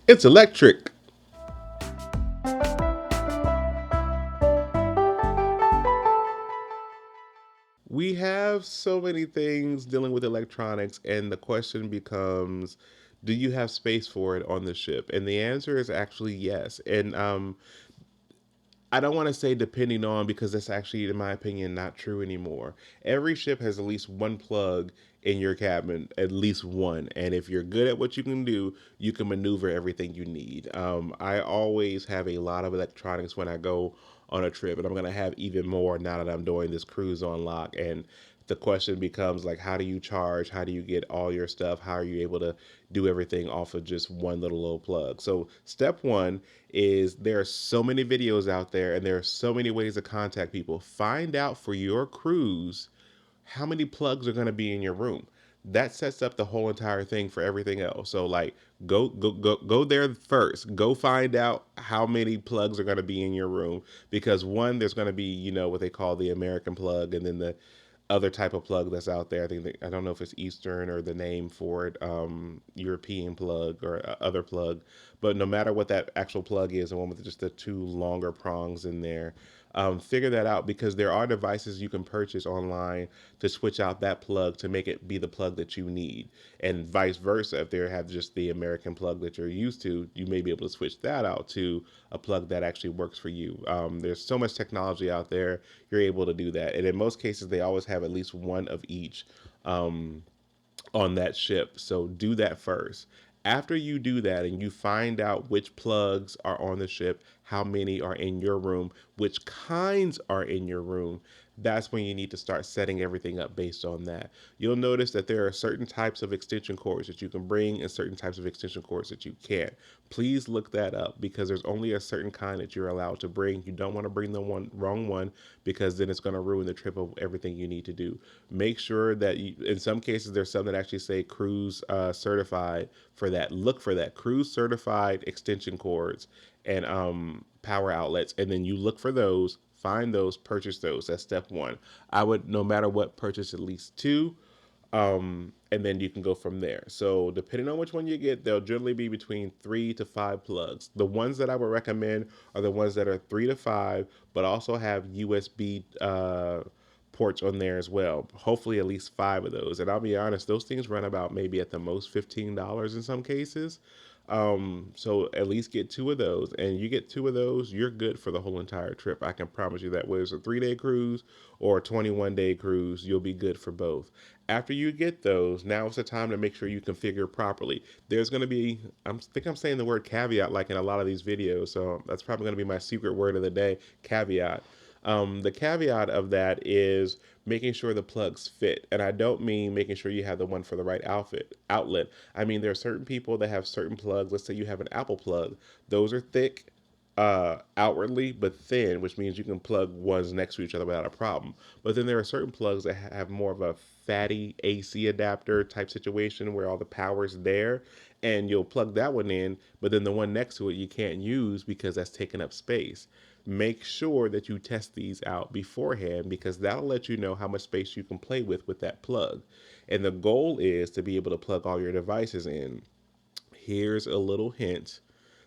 It's electric. We have so many things dealing with electronics, and the question becomes, do you have space for it on the ship? And the answer is actually yes. And I don't want to say depending on, because that's actually, in my opinion, not true anymore. Every ship has at least one plug in your cabin, at least one. And if you're good at what you can do, you can maneuver everything you need. I always have a lot of electronics when I go on a trip, and I'm going to have even more now that I'm doing this cruise on lock. And the question becomes like, how do you charge? How do you get all your stuff? How are you able to do everything off of just one little plug? So step one is there are so many videos out there, and there are so many ways to contact people. Find out for your cruise how many plugs are going to be in your room. That sets up the whole entire thing for everything else. So like go there first. Go find out how many plugs are going to be in your room, because one, there's going to be, what they call the American plug, and then the other type of plug that's out there. I don't know if it's Eastern or the name for it, European plug or other plug, but no matter what that actual plug is, the one with just the two longer prongs in there, figure that out, because there are devices you can purchase online to switch out that plug to make it be the plug that you need, and vice versa. If they have just the American plug that you're used to, you may be able to switch that out to a plug that actually works for you. There's so much technology out there, you're able to do that, and in most cases, they always have at least one of each. Um, on that ship. So do that first. After you do that and you find out which plugs are on the ship, how many are in your room, which kinds are in your room, that's when you need to start setting everything up based on that. You'll notice that there are certain types of extension cords that you can bring and certain types of extension cords that you can't. Please look that up, because there's only a certain kind that you're allowed to bring. You don't want to bring the wrong one, because then it's going to ruin the trip of everything you need to do. Make sure that in some cases, there's some that actually say cruise certified for that. Look for that cruise certified extension cords and power outlets, and then you look for those, find those, purchase those. That's step one. I would, no matter what, purchase at least two, and then you can go from there. So depending on which one you get, they'll generally be between 3 to 5 plugs. The ones that I would recommend are the ones that are 3 to 5, but also have USB ports on there as well. Hopefully, at least 5 of those. And I'll be honest, those things run about maybe at the most $15 in some cases. So at least get two of those, and you get two of those, you're good for the whole entire trip. I can promise you that. Whether it's a 3 day cruise or a 21-day cruise, you'll be good for both. After you get those, now it's the time to make sure you configure properly. There's going to be, think I'm saying the word caveat like in a lot of these videos, so that's probably going to be my secret word of the day, caveat. The caveat of that is making sure the plugs fit. And I don't mean making sure you have the one for the right outlet. I mean, there are certain people that have certain plugs. Let's say you have an Apple plug. Those are thick outwardly, but thin, which means you can plug ones next to each other without a problem. But then there are certain plugs that have more of a fatty AC adapter type situation where all the power is there, and you'll plug that one in, but then the one next to it you can't use because that's taking up space. Make sure that you test these out beforehand, because that'll let you know how much space you can play with that plug. And the goal is to be able to plug all your devices in. Here's a little hint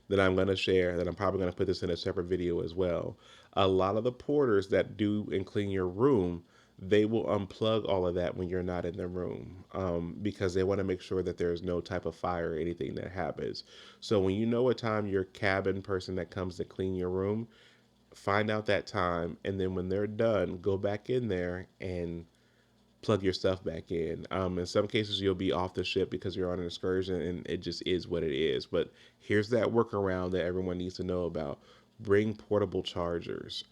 that I'm going to share, that I'm probably going to put this in a separate video as well. A lot of the porters that do and clean your room, they will unplug all of that when you're not in the room, because they want to make sure that there's no type of fire or anything that happens. So when you know what time your cabin person that comes to clean your room, find out that time, and then when they're done, go back in there and plug your stuff back in. In some cases, you'll be off the ship because you're on an excursion, and it just is what it is. But here's that workaround that everyone needs to know about: bring portable chargers.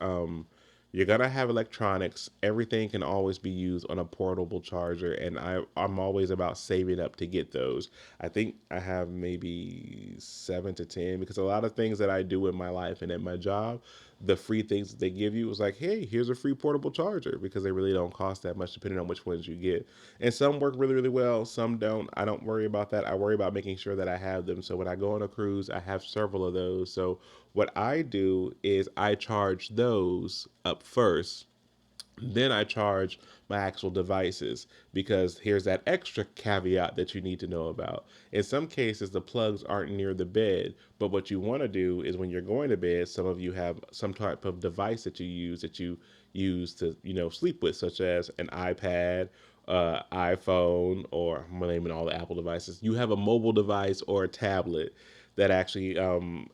You're gonna have electronics. Everything can always be used on a portable charger, and I'm always about saving up to get those. I think I have maybe 7 to 10, because a lot of things that I do in my life and at my job, the free things that they give you is like, hey, here's a free portable charger, because they really don't cost that much depending on which ones you get. And some work really, really well, some don't. I don't worry about that. I worry about making sure that I have them. So when I go on a cruise, I have several of those. So what I do is I charge those up first. Then I charge my actual devices because here's that extra caveat that you need to know about. In some cases, the plugs aren't near the bed, but what you want to do is when you're going to bed, some of you have some type of device that you use to sleep with, such as an iPad, iPhone, or I'm naming all the Apple devices. You have a mobile device or a tablet that actually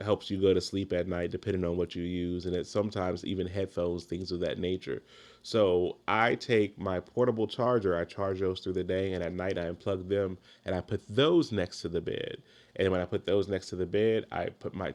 helps you go to sleep at night, depending on what you use, and it's sometimes even headphones, things of that nature. So I take my portable charger, I charge those through the day, and at night I unplug them and I put those next to the bed. And when I put those next to the bed, I put my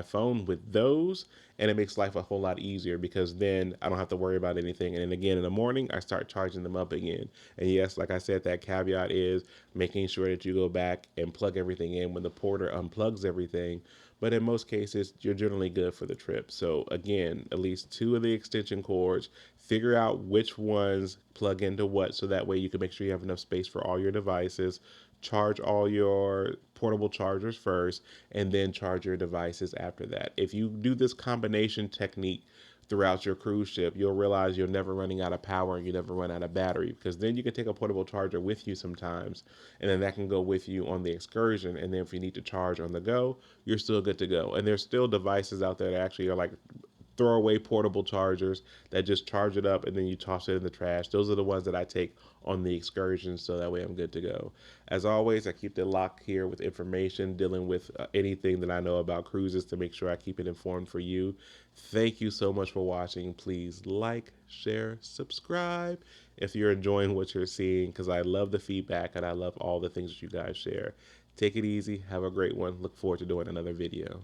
phone with those, and it makes life a whole lot easier because then I don't have to worry about anything. And then again in the morning, I start charging them up again. And yes, like I said, that caveat is making sure that you go back and plug everything in when the porter unplugs everything. But in most cases, you're generally good for the trip. So again, at least two of the extension cords. Figure out which ones plug into what, so that way you can make sure you have enough space for all your devices. Charge all your portable chargers first, and then charge your devices after that. If you do this combination technique throughout your cruise ship, you'll realize you're never running out of power and you never run out of battery, because then you can take a portable charger with you sometimes, and then that can go with you on the excursion. And then if you need to charge on the go, you're still good to go. And there's still devices out there that actually are like throwaway portable chargers that just charge it up and then you toss it in the trash. Those are the ones that I take on the excursion, so that way I'm good to go. As always, I keep the lock here with information dealing with anything that I know about cruises to make sure I keep it informed for you. Thank you so much for watching. Please like, share, subscribe if you're enjoying what you're seeing, because I love the feedback and I love all the things that you guys share. Take it easy. Have a great one. Look forward to doing another video.